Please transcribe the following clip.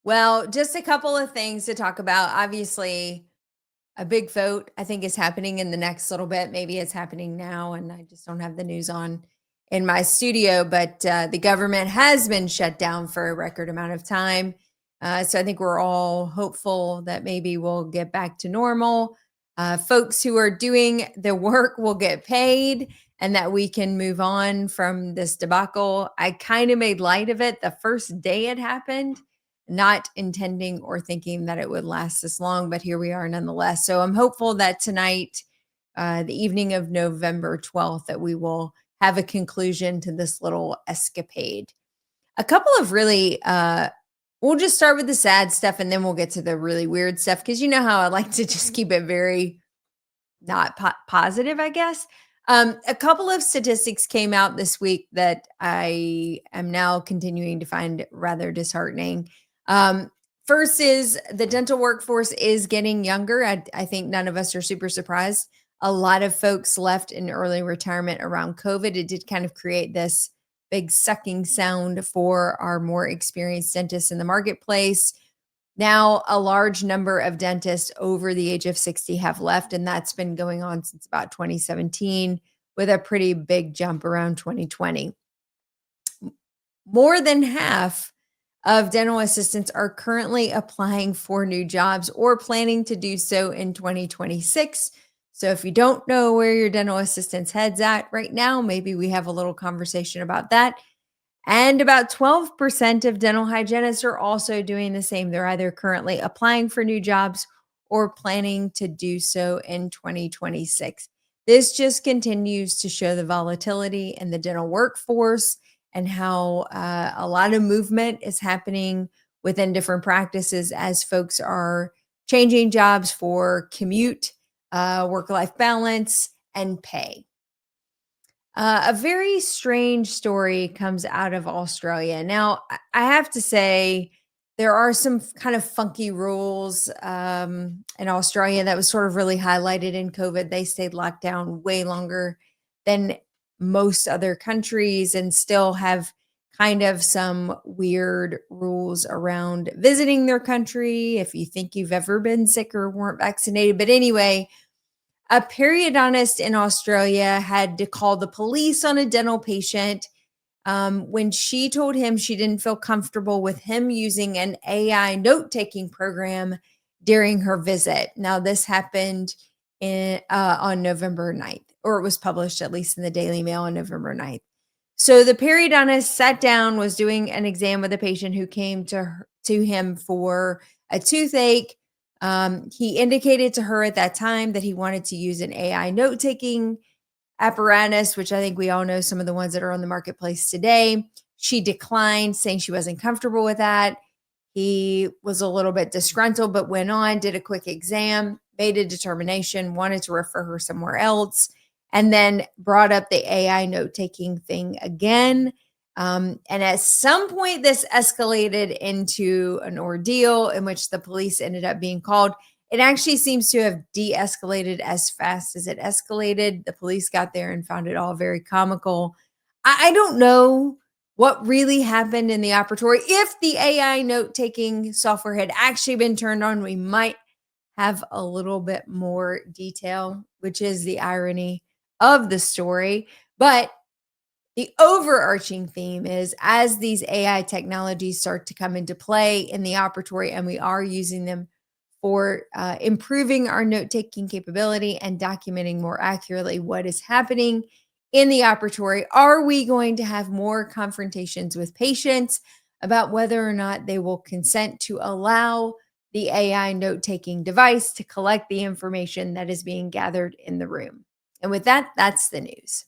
Well, just a couple of things to talk about. Obviously, a big vote, I think, is happening in the next little bit. Maybe it's happening now, and I just don't have the news on in my studio. But the government has been shut down for a record amount of time. So I think we're all hopeful that maybe we'll get back to normal. Folks who are doing the work will get paid and that we can move on from this debacle. I kind of made light of it the first day it happened, not intending or thinking that it would last this long, but here we are nonetheless. So I'm hopeful that tonight, the evening of November 12th, that we will have a conclusion to this little escapade. A couple of really, we'll just start with the sad stuff and then we'll get to the really weird stuff because you know how I like to just keep it very not positive, I guess. A couple of statistics came out this week that I am now continuing to find rather disheartening. Um, First is the dental workforce is getting younger. I think none of us are super surprised. A lot of folks left in early retirement around COVID. It did kind of create this big sucking sound for our more experienced dentists in the marketplace. Now, a large number of dentists over the age of 60 have left, and that's been going on since about 2017 with a pretty big jump around 2020. More than half of dental assistants are currently applying for new jobs or planning to do so in 2026. So if you don't know where your dental assistant's head's at right now, maybe we have a little conversation about that. And about 12% of dental hygienists are also doing the same. They're either currently applying for new jobs or planning to do so in 2026. This just continues to show the volatility in the dental workforce and how a lot of movement is happening within different practices as folks are changing jobs for commute, work life balance, and pay. A very strange story comes out of Australia. Now, I have to say, there are some kind of funky rules in Australia that was sort of really highlighted in COVID. They stayed locked down way longer than most other countries and still have kind of some weird rules around visiting their country if you think you've ever been sick or weren't vaccinated. But anyway, a periodontist in Australia had to call the police on a dental patient when she told him she didn't feel comfortable with him using an AI note taking program during her visit. Now, this happened on November 9th, or it was published at least in the Daily Mail on November 9th. So the periodontist sat down, was doing an exam with a patient who came to him for a toothache. He indicated to her at that time that he wanted to use an AI note taking apparatus, which I think we all know some of the ones that are on the marketplace today. She declined, saying she wasn't comfortable with that. He was a little bit disgruntled, but went on, did a quick exam, made a determination, wanted to refer her somewhere else, and then brought up the AI note taking thing again. And at some point, this escalated into an ordeal in which the police ended up being called. It actually seems to have de escalated as fast as it escalated. The police got there and found it all very comical. I don't know what really happened in the operatory. If the AI note taking software had actually been turned on, we might have a little bit more detail, which is the irony of the story. But the overarching theme is as these AI technologies start to come into play in the operatory, and we are using them for improving our note taking capability and documenting more accurately what is happening in the operatory, are we going to have more confrontations with patients about whether or not they will consent to allow the AI note taking device to collect the information that is being gathered in the room? And with that, that's the news.